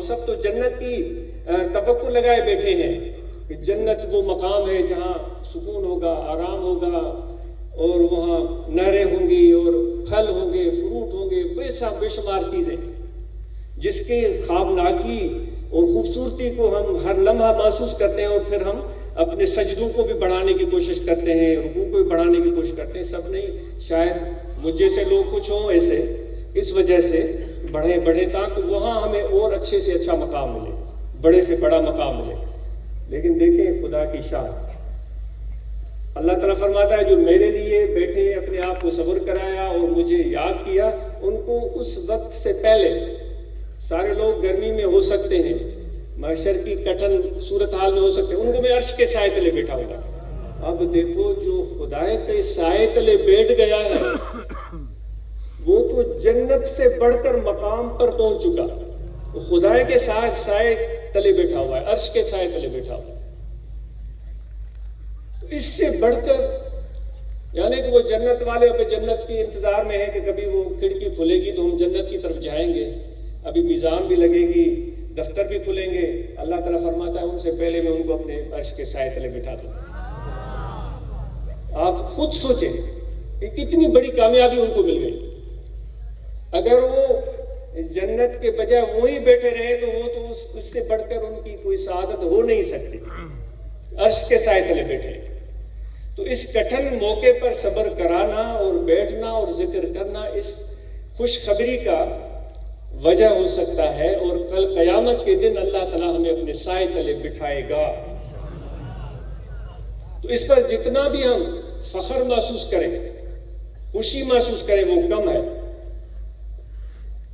سب تو جنت کی توقع لگائے بیٹھے ہیں کہ جنت وہ مقام ہے جہاں سکون ہوگا، آرام ہوگا، اور وہاں نہریں ہوں گی اور پھل ہوں گے، فروٹ ہوں گے، بے شمار چیزیں جس کے خوابناکی اور خوبصورتی کو ہم ہر لمحہ محسوس کرتے ہیں، اور پھر ہم اپنے سجدوں کو بھی بڑھانے کی کوشش کرتے ہیں، رکوع کو بھی بڑھانے کی کوشش کرتے ہیں۔ سب نہیں، شاید مجھ جیسے لوگ کچھ ہوں ایسے، اس وجہ سے بڑھیں تاکہ وہاں ہمیں اور اچھے سے اچھا مقام ملے، بڑے سے بڑا مقام ملے۔ لیکن دیکھیں خدا کی شان، اللہ تعالیٰ فرماتا ہے جو میرے لیے بیٹھے اپنے آپ کو صبر کرایا اور مجھے یاد کیا، ان کو اس وقت سے پہلے سارے لوگ گرمی میں ہو سکتے ہیں، معاشر کی کٹھن صورتحال میں ہو سکتے ہیں، ان کو میں عرش کے سائے تلے بیٹھا ہوگا۔ اب دیکھو جو خدا کے سائے تلے بیٹھ گیا ہے وہ تو جنت سے بڑھ کر مقام پر پہنچ چکا، وہ خدا کے سائے تلے بیٹھا ہوا ہے، عرش کے سائے تلے بیٹھا ہوا ہے۔ تو اس سے بڑھ کر یعنی کہ وہ جنت والے اپنے جنت کے انتظار میں ہیں کہ کبھی وہ کھڑکی کھلے گی تو ہم جنت کی طرف جائیں گے، ابھی میزان بھی لگے گی، دفتر بھی کھلیں گے۔ اللہ تعالیٰ فرماتا ہے ان سے پہلے میں ان کو اپنے عرش کے سائے تلے بٹھا دوں۔ آپ خود سوچیں کہ کتنی بڑی کامیابی ان کو مل گئی۔ اگر وہ جنت کے بجائے وہیں بیٹھے رہے تو وہ تو اس سے بڑھ کر ان کی کوئی سعادت ہو نہیں سکتی، عرش کے سائے تلے بیٹھے۔ تو اس کٹھن موقع پر صبر کرانا اور بیٹھنا اور ذکر کرنا اس خوشخبری کا وجہ ہو سکتا ہے، اور کل قیامت کے دن اللہ تعالیٰ ہمیں اپنے سائے تلے بٹھائے گا۔ تو اس پر جتنا بھی ہم فخر محسوس کریں، خوشی محسوس کریں، وہ کم ہے۔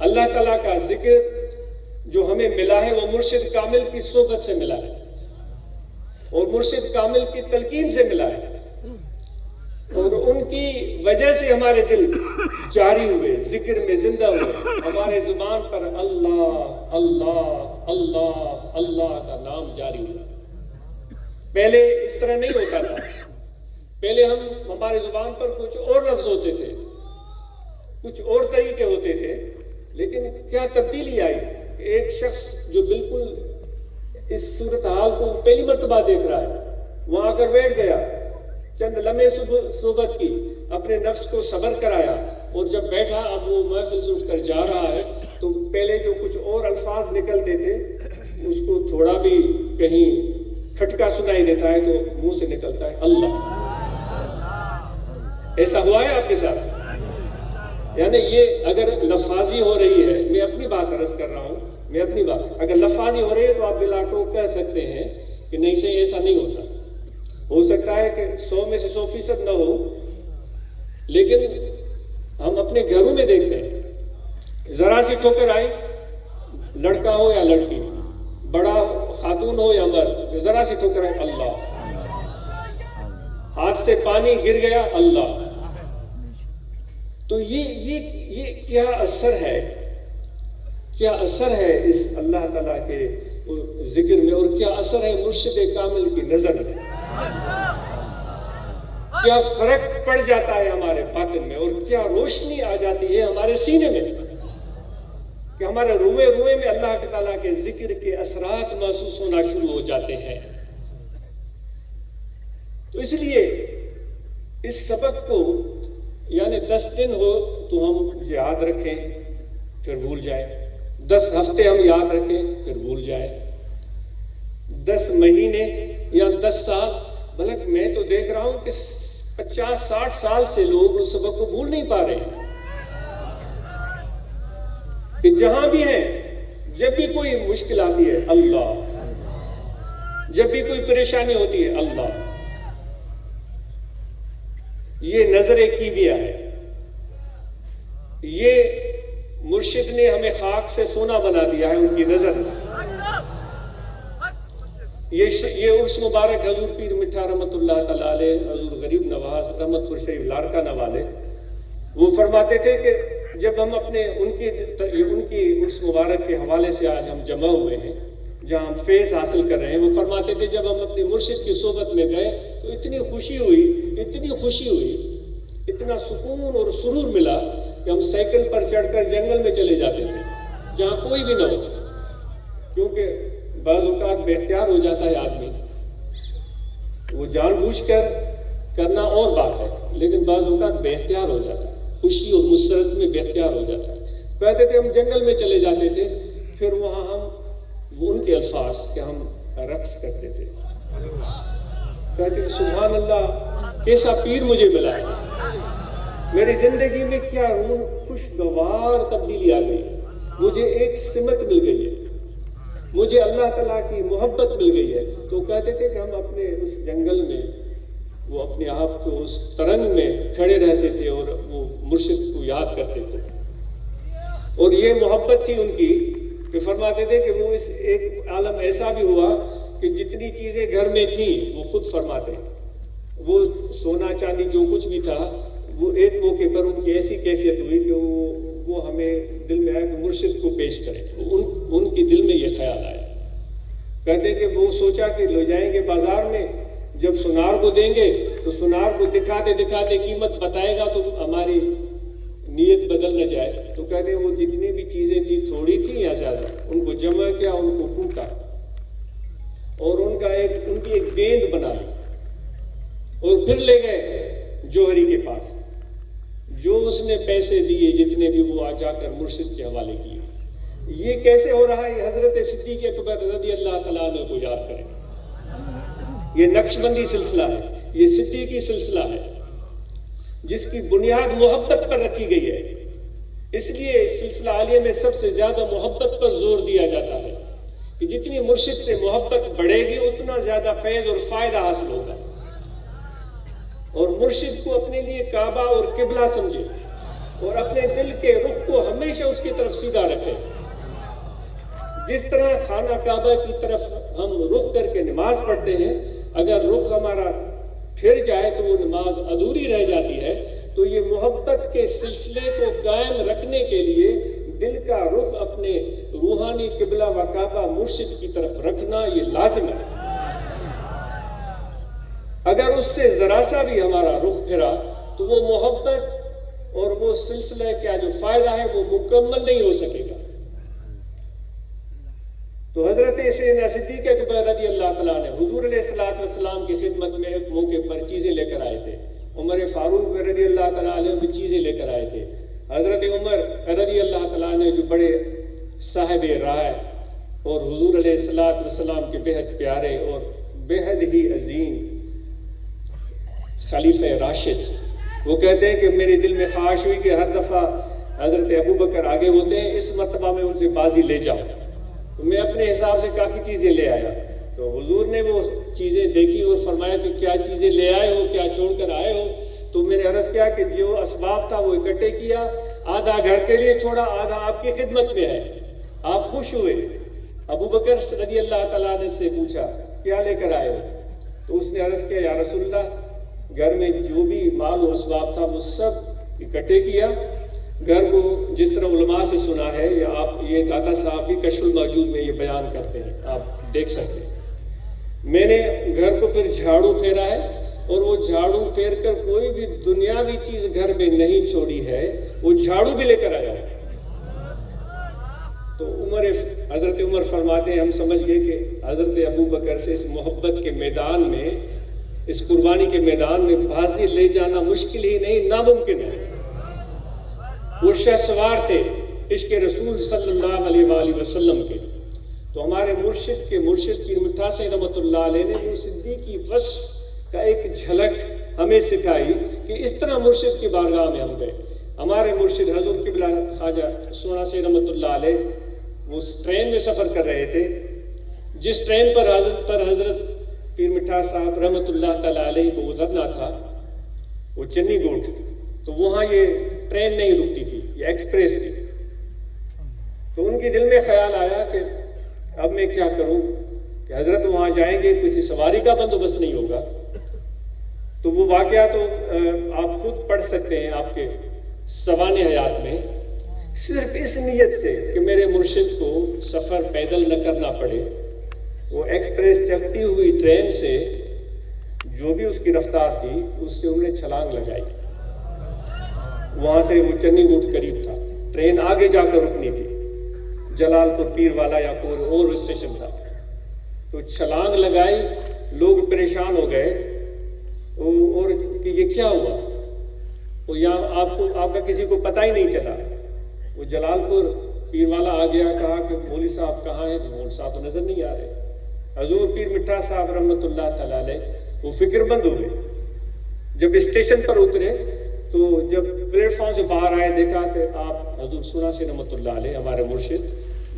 اللہ تعالیٰ کا ذکر جو ہمیں ملا ہے وہ مرشد کامل کی صحبت سے ملا ہے، اور مرشد کامل کی تلقین سے ملا ہے، اور ان کی وجہ سے ہمارے دل جاری ہوئے، ذکر میں زندہ ہوئے، ہمارے زبان پر اللہ اللہ اللہ اللہ کا نام جاری ہوا۔ پہلے اس طرح نہیں ہوتا تھا، پہلے ہمارے زبان پر کچھ اور لفظ ہوتے تھے، کچھ اور طریقے ہوتے تھے، لیکن کیا تبدیلی آئی؟ ایک شخص جو بالکل اس صورتحال کو پہلی مرتبہ دیکھ رہا ہے، وہاں آ کر بیٹھ گیا، چند لمحے صحبت کی، اپنے نفس کو صبر کرایا، اور جب بیٹھا اب وہ محفل سے اٹھ کر جا رہا ہے تو پہلے جو کچھ اور الفاظ نکلتے تھے اس کو تھوڑا بھی کہیں کھٹکا سنائی دیتا ہے تو منہ سے نکلتا ہے اللہ۔ ایسا ہوا ہے آپ کے ساتھ؟ یعنی یہ اگر لفاظی ہو رہی ہے، میں اپنی بات عرض کر رہا ہوں، میں اپنی بات اگر لفاظی ہو رہی ہے تو آپ بلا ٹوک کہہ سکتے ہیں کہ نہیں سے ایسا نہیں ہوتا۔ ہو سکتا ہے کہ 100 میں سے 100% نہ ہو، لیکن ہم اپنے گھروں میں دیکھتے ہیں، ذرا سی ٹھوکر آئی، لڑکا ہو یا لڑکی، بڑا خاتون ہو یا مرد، ذرا سی ٹھوکر آئی اللہ، ہاتھ سے پانی گر گیا اللہ۔ تو یہ کیا اثر ہے، کیا اثر ہے اس اللہ تعالیٰ کے ذکر میں، اور کیا اثر ہے مرشد کامل کی نظر میں، کیا فرق پڑ جاتا ہے ہمارے باطن میں، اور کیا روشنی آ جاتی ہے ہمارے سینے میں کہ ہمارے روئے روئے میں اللہ تعالیٰ کے ذکر کے اثرات محسوس ہونا شروع ہو جاتے ہیں۔ تو اس لیے اس سبق کو یعنی 10 دن ہو تو ہم یاد رکھیں پھر بھول جائیں، 10 ہفتے ہم یاد رکھیں پھر بھول جائیں، 10 مہینے یا 10 سال، بلکہ میں تو دیکھ رہا ہوں کہ 50-60 سال سے لوگ اس سبق کو بھول نہیں پا رہے ہیں، کہ جہاں بھی ہیں جب بھی کوئی مشکل آتی ہے اللہ، جب بھی کوئی پریشانی ہوتی ہے اللہ۔ یہ نظر کیمیا ہے، یہ مرشد نے ہمیں خاک سے سونا بنا دیا ہے ان کی نظر میں۔ یہ عرس مبارک حضور پیر مٹھا رحمت اللہ تعالیٰ علیہ، حضور غریب نواز رحمت پور شریف لارکا نوالے، وہ فرماتے تھے کہ جب ہم اپنے ان کی عرس مبارک کے حوالے سے آج ہم جمع ہوئے ہیں جہاں ہم فیض حاصل کر رہے ہیں، وہ فرماتے تھے جب ہم اپنے مرشد کی صحبت میں گئے تو اتنی خوشی ہوئی، اتنا سکون اور سرور ملا کہ ہم سائیکل پر چڑھ کر جنگل میں چلے جاتے تھے جہاں کوئی بھی نہ ہو، کیونکہ بعض اوقات بے اختیار ہو جاتا ہے آدمی، وہ جان بوجھ کر کرنا اور بات ہے، لیکن بعض اوقات بے اختیار ہو جاتا ہے، خوشی اور مسرت میں بے اختیار ہو جاتا ہے۔ کہتے تھے ہم جنگل میں چلے جاتے تھے، پھر وہاں ہم وہ ان کے الفاظ کہ ہم رقص کرتے تھے، کہتے تھے سبحان اللہ کیسا پیر مجھے ملا ہے، میری زندگی میں کیا خوشگوار تبدیلی آ گئی، مجھے ایک سمت مل گئی ہے، مجھے اللہ تعالیٰ کی محبت مل گئی ہے۔ تو کہتے تھے کہ ہم اپنے اس جنگل میں وہ اپنے آپ کو اس ترنگ میں کھڑے رہتے تھے اور وہ مرشد کو یاد کرتے تھے، اور یہ محبت تھی ان کی کہ فرماتے تھے کہ وہ اس ایک عالم ایسا بھی ہوا کہ جتنی چیزیں گھر میں تھیں وہ خود فرماتے، وہ سونا چاندی جو کچھ بھی تھا وہ ایک موقع پر ان کی ایسی کیفیت ہوئی کہ وہ ہمیں دل میں آیا کہ مرشد کو پیش کریں، ان کے دل میں یہ خیال آیا، کہتے کہ وہ سوچا کہ لے جائیں گے بازار میں، جب سونار کو دیں گے تو سونار کو دکھاتے دکھاتے قیمت بتائے گا تو ہماری نیت بدل نہ جائے، تو کہتے ہیں وہ جتنی بھی چیزیں تھی تھوڑی تھی یا زیادہ ان کو جمع کیا، ان کو کوٹا اور ان کی ایک گیند بنا لی اور پھر لے گئے جوہری کے پاس، جو اس نے پیسے دیے جتنے بھی وہ جا کر مرشد کے حوالے کیے۔ یہ کیسے ہو رہا ہے؟ حضرت صدیق اکبر رضی اللہ تعالیٰ عنہ کو یاد کریں، یہ نقشبندی سلسلہ ہے، یہ صدیقی سلسلہ ہے جس کی بنیاد محبت پر رکھی گئی ہے، اس لیے سلسلہ عالیہ میں سب سے زیادہ محبت پر زور دیا جاتا ہے کہ جتنی مرشد سے محبت بڑھے گی اتنا زیادہ فیض اور فائدہ حاصل ہوگا، اور مرشد کو اپنے لیے کعبہ اور قبلہ سمجھے اور اپنے دل کے رخ کو ہمیشہ اس کی طرف سیدھا رکھے۔ جس طرح خانہ کعبہ کی طرف ہم رخ کر کے نماز پڑھتے ہیں، اگر رخ ہمارا پھر جائے تو وہ نماز ادھوری رہ جاتی ہے، تو یہ محبت کے سلسلے کو قائم رکھنے کے لیے دل کا رخ اپنے روحانی قبلہ و کعبہ مرشد کی طرف رکھنا یہ لازم ہے۔ اگر اس سے ذرا سا بھی ہمارا رخ پھرا تو وہ محبت اور وہ سلسلہ کا جو فائدہ ہے وہ مکمل نہیں ہو سکے گا۔ تو حضرت سیدنا صدیق اکبر رضی اللہ تعالیٰ نے حضور علیہ السلام کی خدمت میں ایک موقع پر چیزیں لے کر آئے تھے، عمر فاروق رضی اللہ تعالیٰ عنہ بھی چیزیں لے کر آئے تھے، حضرت عمر رضی اللہ تعالیٰ عنہ جو بڑے صاحب رائے اور حضور علیہ السلام کے بہت پیارے اور بہت ہی عظیم خلیفہ راشد، وہ کہتے ہیں کہ میرے دل میں خواہش ہوئی کہ ہر دفعہ حضرت ابو بکر آگے ہوتے ہیں، اس مرتبہ میں ان سے بازی لے جاؤں، تو میں اپنے حساب سے کافی چیزیں لے آیا۔ تو حضور نے وہ چیزیں دیکھی اور فرمایا کہ کیا چیزیں لے آئے ہو، کیا چھوڑ کر آئے ہو؟ تو میں نے عرض کیا کہ جو اسباب تھا وہ اکٹھے کیا، آدھا گھر کے لیے چھوڑا، آدھا آپ کی خدمت میں ہے۔ آپ خوش ہوئے۔ ابو بکر رضی اللہ تعالیٰ نے سے پوچھا کیا لے کر آئے ہو؟ تو اس نے عرض کیا یا رسول اللہ گھر میں جو بھی مال و اسباب تھا وہ سب اکٹھے کیا، گھر کو جس طرح علماء سے سنا ہے، یا آپ یہ داتا صاحب بھی کشف الموجود میں یہ بیان کرتے ہیں، آپ دیکھ سکتے ہیں، میں نے گھر کو پھر جھاڑو پھیرا ہے، اور وہ جھاڑو پھیر کر کوئی بھی دنیاوی چیز گھر میں نہیں چھوڑی ہے، وہ جھاڑو بھی لے کر آیا ہے۔ تو حضرت عمر فرماتے ہیں ہم سمجھ گئے کہ حضرت ابو بکر سے اس محبت کے میدان میں، اس قربانی کے میدان میں بازی لے جانا مشکل ہی نہیں، ناممکن ہے۔ وہ شہسوار تھے عشق رسول صلی اللہ علیہ وآلہ وسلم کے۔ تو ہمارے مرشد پیر مٹھا سے رحمۃ اللہ علیہ نے وہ صدیقی وصف کا ایک جھلک ہمیں سکھائی کہ اس طرح مرشد کی بارگاہ میں ہم گئے۔ ہمارے مرشد حضور قبلہ خواجہ سونا سے رحمۃ اللہ علیہ وہ ٹرین میں سفر کر رہے تھے، جس ٹرین پر حضرت پیر مٹھا صاحب رحمۃ اللہ تعالیٰ علیہ کو گزرنا تھا وہ چنی گوٹ، تو وہاں یہ ٹرین نہیں رکتی تھی، یہ ایکسپریس تھی۔ تو ان کے دل میں خیال آیا کہ اب میں کیا کروں کہ حضرت وہاں جائیں گے، کسی سواری کا بندوبست نہیں ہوگا۔ تو وہ واقعہ تو آپ خود پڑھ سکتے ہیں آپ کے سوانح حیات میں، صرف اس نیت سے کہ میرے مرشد کو سفر پیدل نہ کرنا پڑے، وہ ایکسپریس چلتی ہوئی ٹرین سے جو بھی اس کی رفتار تھی اس سے انہوں نے چھلانگ لگائی۔ وہاں سے وہ چنی گوٹ قریب تھا، ٹرین آگے جا کر رکنی تھی۔ जलाल पुर पीर वाला या कोई और स्टेशन था, तो छलांग लगाई, लोग परेशान हो गए और कि ये क्या हुआ, वो यहाँ आपका किसी को पता ही नहीं चला। वो जलालपुर पीर वाला आ गया, कहा कि मौलवी साहब कहाँ हैं, तो मौलवी साहब तो नजर नहीं आ रहे। हजूर पीर मिठा साहब रहमतुल्लाह तआला अलैह वो फिक्रमंद हो गए। जब स्टेशन पर उतरे तो जब प्लेटफॉर्म से बाहर आए, देखा कि आप हजूर सुनासी रहमतुल्लाह अलैह हमारे मुर्शिद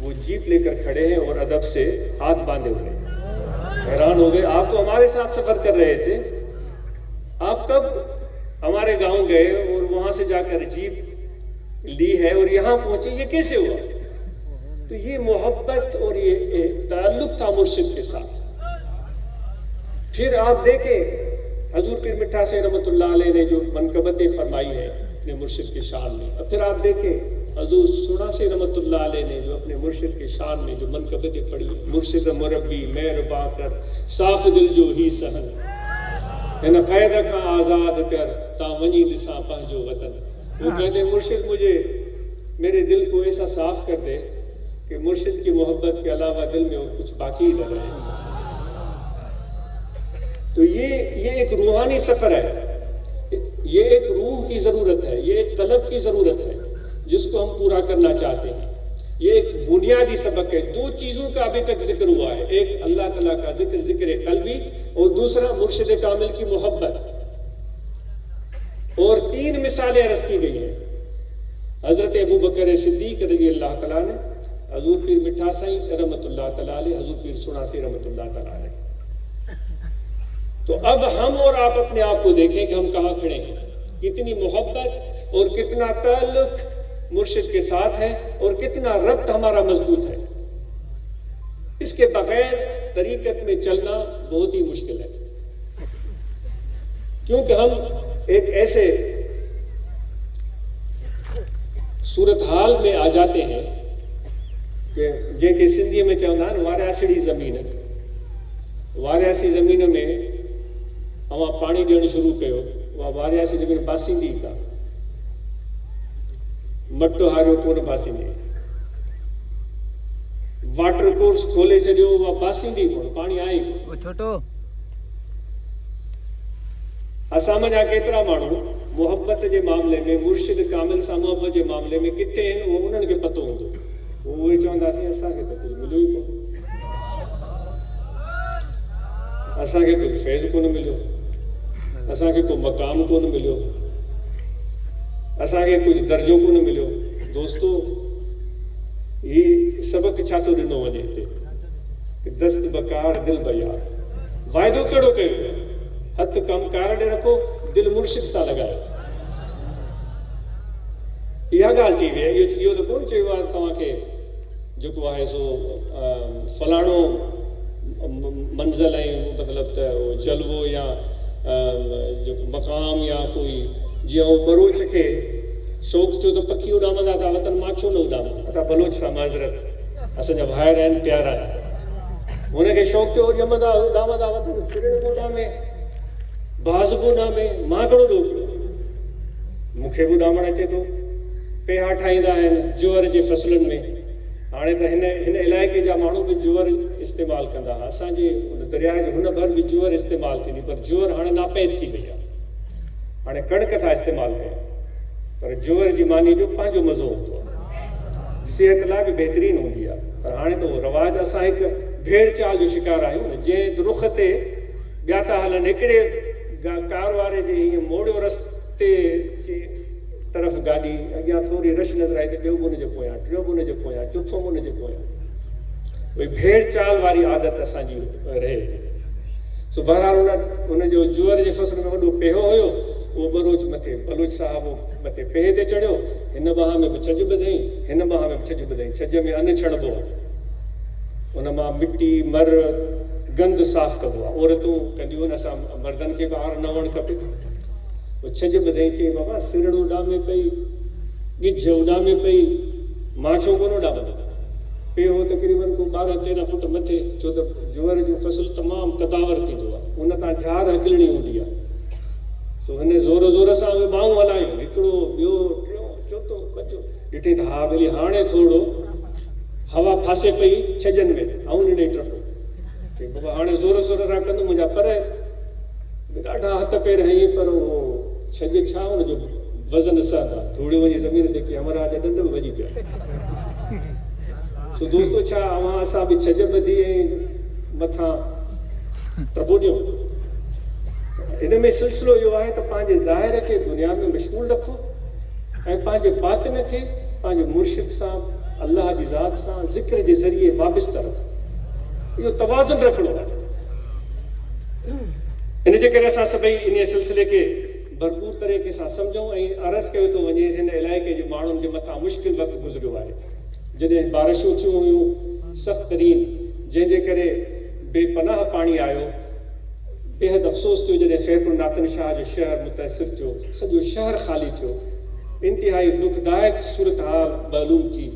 वो जीप लेकर खड़े हैं और अदब से हाथ बांधे हुए। हैरान हो गए, आप तो हमारे साथ सफर कर रहे थे, आप कब हमारे गांव गए और वहां से जाकर जीप ली है और यहाँ पहुंचे, ये कैसे हुआ? तो ये मोहब्बत और ये ताल्लुक था मुर्शिद के साथ। फिर आप देखें हजूर पीर मिठा से रहमतुल्लाह अलैह ने जो मनकबतें फरमाई है अपने मुर्शिद के शान में, और फिर आप देखें हजूर सुना से रहमतुल्लाह अलैह ने जो अपने मुर्शिद के शान में जो मनकबतें पढ़ी है, मुर्शिद मुरब्बी मेहरबा कर साफ दिल जो ही सहन, हिन क़ैद खां आज़ाद कर ता वञी ॾिसां पंहिंजो वतन। वो कहते मुर्शिद मुझे मेरे दिल को ऐसा साफ कर दे कि मुर्शिद की मोहब्बत के अलावा दिल में और कुछ बाकी ही न रहे। तो ये एक रूहानी सफर है, ये एक रूह की जरूरत है, ये एक तलब की जरूरत है जिसको हम पूरा करना चाहते हैं। ये एक बुनियादी सबक है। दो चीजों का अभी तक जिक्र हुआ है, एक अल्लाह तआला का जिक्र कल्बी और दूसरा मुर्शिद कामिल की मोहब्बत, और 3 मिसालें अर्ज की गई हैं। हजरत अबू बकर सिद्दीक रज़ी अल्लाह तआला ने, हजूर पीर मिठा साईं रहमतुल्लाह तआला अलैह, हजूर पीर सुनासी रहमतुल्लाह तआला अलैह। तो अब हम और आप अपने आप को देखें कि हम कहाँ खड़े हैं, कितनी मोहब्बत और कितना ताल्लुक मुर्शिद के साथ है और कितना रब्त हमारा मजबूत है। इसके बगैर तरीकत में चलना बहुत ही मुश्किल है, क्योंकि हम एक ऐसे सूरत हाल में आ जाते हैं कि जैसे सिंधी में चवंदा आहिनि वारियासिड़ी ज़मीन, वारियासी ज़मीन में अवां पाणी ॾियणु शुरू कयो, उहा वारियासी ज़मीन बासींदी का मटो हारियो कोन बासींदी, वाटर कोर्स खोले छॾियो, उहा बासींदी कोन, पाणी आहे ई कोन। छोटो असां जा केतिरा माण्हू मोहब्बत जे मामले में मुर्शिद कामिल सां मोहब्बत जे मामले में किथे आहिनि, उहो उन्हनि खे पतो हूंदो, उहे चवंदासीं असांखे त कुझु मिलियो ई कोन, असांखे कुझु फैज़ कोन मिलियो, असांखे को मक़ाम कोन मिलियो, असांखे कुझु दर्जो कोन मिलियो। दोस्तो ही सबक छा थो ॾिनो वञे हिते कि दस्त बकार दिल बयार, वाइदो कहिड़ो कयो, हथ कमकार ॾे रखो, दिल मुर्शिद सां लॻायो। इहा ॻाल्हि थी वई, इहो त कोन चयो आहे तव्हांखे जेको आहे सो फलाणो मंज़िल ऐं मतिलबु त जलवो या जेको मक़ाम या कोई, जीअं उहो बलोच खे शौक़ु थियो त पखी उॾामंदा था, वतन मां छो न उॾामां, असां बलोच सां माज़रत, असांजा भाइर आहिनि प्यारा आहिनि, हुनखे शौक़ु थियो ॼमंदा उॾामंदा वतन सिरण बि उॾामे बाज़ बि उॾामे, मां कहिड़ो ॾोह कयो, मूंखे बि उॾामणु अचे थो। पेहा ठाहींदा आहिनि जुअर जे फसलनि में, हाणे त हिन इलाइक़े जा माण्हू बि जुअर इस्तेमालु कंदा हुआ, असांजे दरिया जे हुन भर बि जुअर इस्तेमालु थींदी, पर जुअर हाणे नापैद थी वई आहे, हाणे कणिक था इस्तेमालु कनि, पर जुअर जी मानी जो पंहिंजो मज़ो हूंदो आहे, सिहत लाइ बि बहितरीनु हूंदी आहे। पर हाणे त उहो रवाज, असां हिकु भेड़ चाल जो शिकार आहियूं न, जंहिं रुख ते ॿिया था हलनि, हिकिड़े कार वारे जे हीअं मोड़ियो रस्ते तरफ़ गाॾी, अॻियां थोरी रश नज़र आई त ॿियो बि हुनजे पोयां, टियों बि हुनजे पोयां, चौथों बि हुनजे पोयां, भई भेड़ चाल वारी आदत असांजी रहे थी। सो बहरहाल हुनजो जुअर जे फसल में वॾो पेहो हुयो, उहो बलोच मथे, बलोच साहिबु मथे पेहे ते चढ़ियो, हिन बाह में बि छॼ ॿधई, हिन बाह में बि छॼ ॿधई, छॼ में अन छणिबो, उन मां मिटी मर गंद साफ़ कबो आहे, औरतूं कंदियूं आहिनि, असां मर्दनि खे ॿाहिरि न हुअणु खपे। छॼ ॿधई, चई बाबा सिरण उॾामे पई, गिझ उॾामे पई, मां छो कोन उॾामंदो, पेहो तक़रीबन को 12-13 फुट मथे, छो त जुअर जो फसल तमामु कदावर थींदो आहे, उन तां झार हकलणी हूंदी आहे। सो हिन ज़ोर ज़ोर सां उहे ॿाहूं हलायूं, हिकिड़ो ॿियो टियों चोथों पंजो, ॾिठे त हा भली हाणे थोरो हवा फासे पई छजनि में ऐं उन ॾे टपो चई बाबा हाणे ज़ोर ज़ोर सां कंदुमि मुंहिंजा पर ॾाढा हथ पेर हई पर उहो छज छा हुनजो वज़न सां धूड़ियो वञी ज़मीन ते की हमारा ॾंद बि वॼी पिया सो दोस्तो छा असां बि छज ॿधी ऐं मथां टपो ॾियूं इन में सिलसिलो इहो आहे त पंहिंजे ज़ाहिर खे दुनिया में मशगूल रखो ऐं पंहिंजे बातिन खे पंहिंजे मुर्शिद सां अल्लाह जी ज़ात सां ज़िक्र जे ज़रिए वाबिस्ता रखो इहो तवाज़ुन रखिणो आहे इन जे करे असां सभई इन सिलसिले खे भरपूर तरीक़े सां सम्झूं ऐं अर्ज़ कयो थो वञे हिन इलाइक़े जे माण्हुनि जे मथां मुश्किल वक़्तु गुज़रियो आहे जॾहिं बारिशूं थियूं हुयूं सख़्तु तरीन जंहिंजे करे बेपनाह पाणी आयो बेहद अफ़सोस थियो जॾहिं ख़ैरपुर नातन शाह जो शहर मुतासिर थियो सॼो शहर ख़ाली थियो इंतिहाई दुखदायक सूरत हाल मालूम थी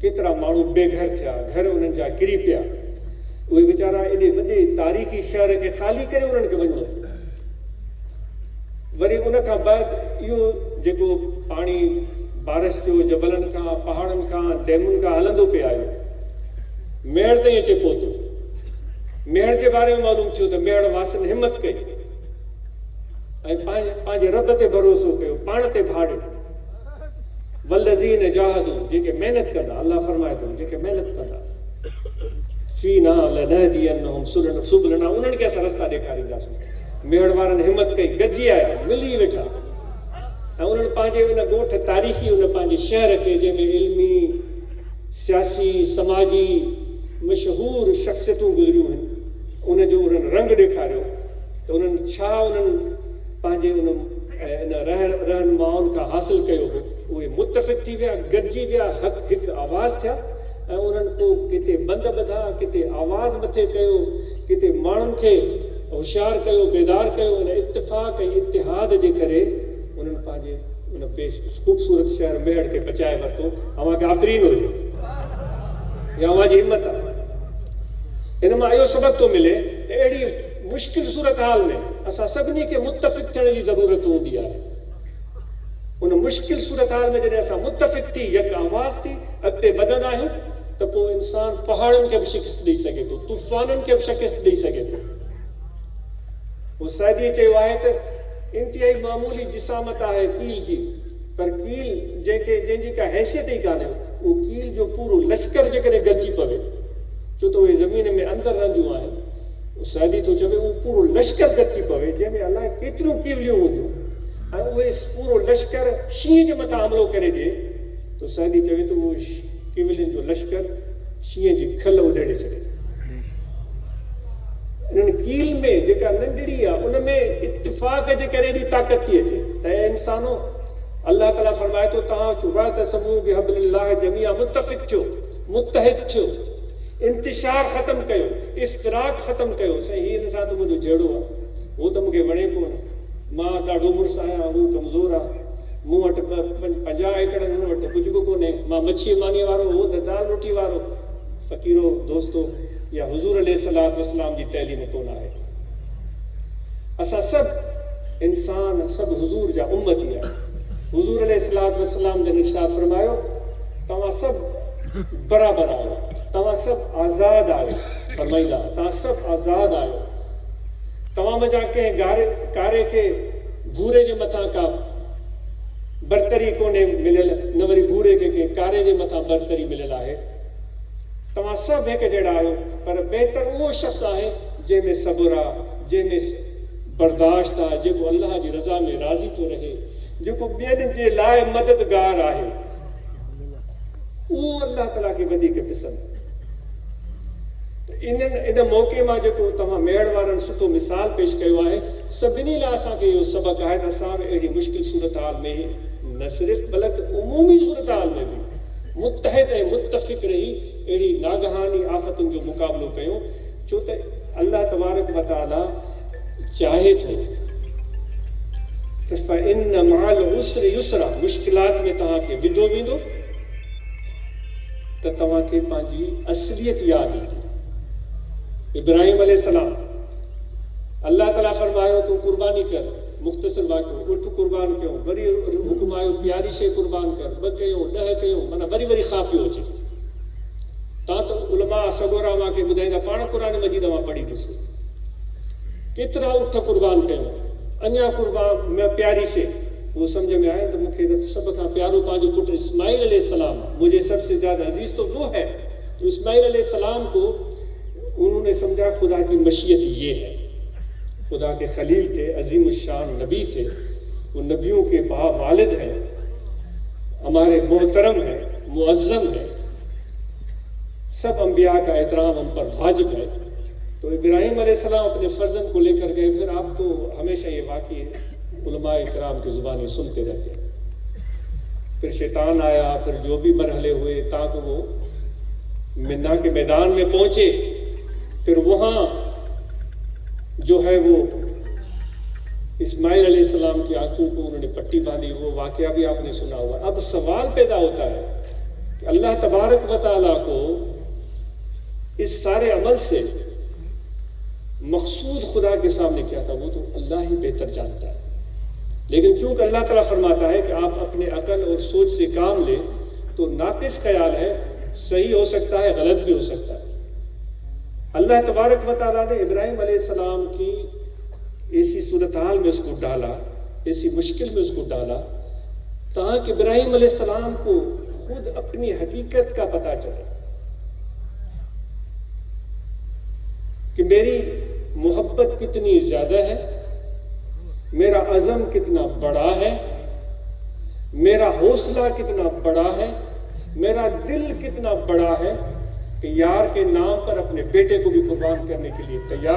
केतिरा माण्हू बेघर थिया घर उन्हनि जा किरी पिया उहे वीचारा एॾे वॾे तारीख़ी शहर खे ख़ाली करे उन्हनि खे वञिणो वरी उन खां बाद इहो जेको पाणी बारिश जो जबलनि खां पहाड़नि खां डैमुनि खां हलंदो पियो आयो मेड़ ताईं अचे पहुतो मेड़ जे बारे में मालूम थियो त मेड़ वासियुनि हिमत कई ऐं पंहिंजे रब ते भरोसो कयो पाण ते भाड़ियो वल्लज़ीन जाहदू जेके महिनत कंदा अल्लाह फरमाए थो जेके महिनत कंदा फीना लनहदियन्नहुम सुबुलना उन्हनि खे असां रस्ता ॾेखारींदासीं मेड़ वारनि हिमत कई गॾिजी आया मिली वेठा ऐं उन्हनि पंहिंजे उन ॻोठ तारीख़ी उन पंहिंजे शहर खे जंहिंमें इल्मी सियासी समाजी मशहूर शख़्सियतूं गुज़रियूं आहिनि उनजो उन्हनि रंग ॾेखारियो त उन्हनि छा उन्हनि पंहिंजे इन रहनुमाउनि खां हासिल कयो हो उहे मुतफ़िक़ थी विया गॾिजी विया हिकु आवाज़ थिया ऐं उन्हनि पोइ किथे बंद ॿधा किथे आवाज़ मथे कयो किथे माण्हुनि खे होशियारु कयो बेदार कयो उन इत्तिफ़ाक़ ऐं इतिहाद जे करे उन्हनि पंहिंजे उन ख़ूबसूरत शहर मेड़ खे बचाए वरितो अव्हांखे आफ़रीन हुजे या अव्हांजी हिमत आहे इन मां इहो सबक़ थो मिले त अहिड़ी मुश्किल सूरत हाल में असां सभिनी खे मुतफ़िक़ थियण जी ज़रूरत हूंदी आहे उन मुश्किल सूरत हाल में जॾहिं असां मुतफ़िक़ थी यक आवाज़ थी अॻिते वधंदा आहियूं त पोइ इंसान पहाड़नि खे बि शिकस्त ॾेई सघे थो तूफ़ाननि खे बि शिकस्त ॾेई सघे थो उहो सैदी चयो आहे त इंतिहाई मामूली जिसामत आहे कील जी पर कील जंहिंजी का हैसियत ई कान्हे उहो कील जो पूरो लश्कर जेकॾहिं गॾिजी पवे छो त उहे ज़मीन में अंदरि रहंदियूं आहिनि सैदी थो चवे उहो पूरो लश्कर गॾिजी पवे जंहिंमें अलाए केतिरियूं कीवलियूं हूंदियूं ऐं उहे पूरो लश्कर शींहं जे मथां हमिलो करे ॾिए त सैदी चवे त उहो कीवलियुनि जो लश्कर शींहं जी खल उधेड़े छॾे इन्हनि कील में जेका नंढड़ी आहे उन में इत्तिफ़ाक़ जे करे एॾी ताक़त थी अचे त इंसानो अल्लाह ताला फरमाए थो तव्हां वातसिमू बिहब्लिल्लाह जमीअ मुतफ़िक़ थियो मुतहिद थियो इंतिशार ख़तमु कयो इफ़्तिराक ख़तमु कयो साईं हीअ सां त मुंहिंजो जहिड़ो आहे उहो त मूंखे वणे कोन मां ॾाढो मुड़ुसु आहियां हू कमज़ोर आहे मूं वटि 50 एकड़ मूं वटि कुझु बि कोन्हे मां मच्छी मानी वारो हो त दाल रोटी वारो फ़क़ीरो दोस्तो या हुज़ूर अलैहिस्सलातु वस्सलाम जी तइलीम कोन आहे असां सभु इंसान सभु हुज़ूर जा उम्मती आहियूं हुज़ूर अलैहिस्सलातु वस्सलाम जन इरशाद फरमायो तव्हां सभु बराबरि आहियो तव्हां सभु आज़ाद आहियो फरमाईंदा तव्हां सभु आज़ाद आहियो तव्हां मुंहिंजा कंहिं कारे खे भूरे जे मथां का बरतरी कोन्हे मिलियल न वरी भूरे खे कंहिं कारे जे मथां बरतरी मिलियल आहे तव्हां सभु हिकु जहिड़ा आहियो पर बहितर उहो शख़्स आहे जंहिंमें सबुर आहे जंहिंमें बर्दाश्त आहे जेको अल्लाह जी रज़ा में राज़ी थो रहे जेको ॿियनि जे लाइ मददगार आहे उहो अल्लाह ताला खे वधीक पसंदि इन मौक़े मां जेको तव्हां मेड़ वारनि सुठो मिसाल पेश कयो आहे सभिनी लाइ असांखे इहो सबक़ आहे त असां बि अहिड़ी मुश्किल सूरत हाल में न सिर्फ़ु बल्कि उमूमी सूरत हाल में बि मुतहिद ऐं मुतफ़िक़ रही अहिड़ी नागहानी आफ़तुनि जो मुक़ाबिलो कयूं छो त अल्लाह तबारक व तआला चाहे थो त फ़इन्न मअल उसरि युसरा मुश्किलात में तव्हांखे विधो वेंदो त तव्हांखे पंहिंजी असलियत यादि ईंदी इब्राहिम अलैहिस्सलाम अल्लाह ताला फरमायो तूं कुर्बानी कर मुख़्तसर वाक़ियो उठ कुर्बान कयो वरी हुकुम आयो प्यारी शइ कुर्बान कर 2 कयूं 10 कयूं माना वरी ख़्वाब पियो अचे ता तो उलमा सगोरा मां खे ॿुधाईंदा पाण क़ुरान मजीद मां पढ़ी ॾिसो केतिरा उठ कुर्बान कयूं अञा कुर्बान में प्यारी शइ वो समझ में आए तो मूंखे सब खां प्यारो पंहिंजो पुटु इस्माइल अलैहिस्सलाम मुझे सबसे ज्यादा अजीज तो वो है। तो इस्माइल अलैहिस्सलाम को उन्होंने समझा खुदा की मशीयत ये है, खुदा के खलील थे, अजीम शान नबी थे, वो नबियों के वालिद हैं, हमारे मोहतरम हैं, मुअज्जम हैं, सब अंबिया का एहतराम उन पर वाजिब है। तो इब्राहिम अलैहिस्सलाम अपने फर्जंद को लेकर गए। फिर आप तो हमेशा ये वाक़ई उलमा इकराम की ज़ुबानी सुनते रहते हैं। फिर शैतान आया, फिर जो भी मरहले हुए ताकि वो मिन्ना के मैदान में पहुंचे। फिर वहाँ जो है वो इस्माइल अलैहिस्सलाम की आंखों को उन्होंने पट्टी बांधी, वो वाक़या भी आपने सुना हुआ। अब सवाल पैदा होता है कि अल्लाह तबारक व तआला को इस सारे अमल से मकसूद खुदा के सामने क्या था, वो तो अल्लाह ही बेहतर जानता है। लेकिन चूंकि अल्लाह ताला फरमाता है कि आप अपने अकल और सोच से काम ले, तो नाकिस ख्याल है, सही हो सकता है, गलत भी हो सकता है। अल्लाह तबारक व तआला ने इब्राहिम अलैहिस्सलाम की ऐसी सूरत हाल में उसको डाला, ऐसी मुश्किल में उसको डाला, ताकि इब्राहिम अलैहिस्सलाम को खुद अपनी हकीकत का पता चले कि मेरी मोहब्बत कितनी ज्यादा है, मेरा अज़म कितना बड़ा है, मेरा हौसला कितना बड़ा है, मेरा दिल कितना बड़ा है कि यार के नाम पर अपने बेटे को भी कुर्बान करने के लिए तैयार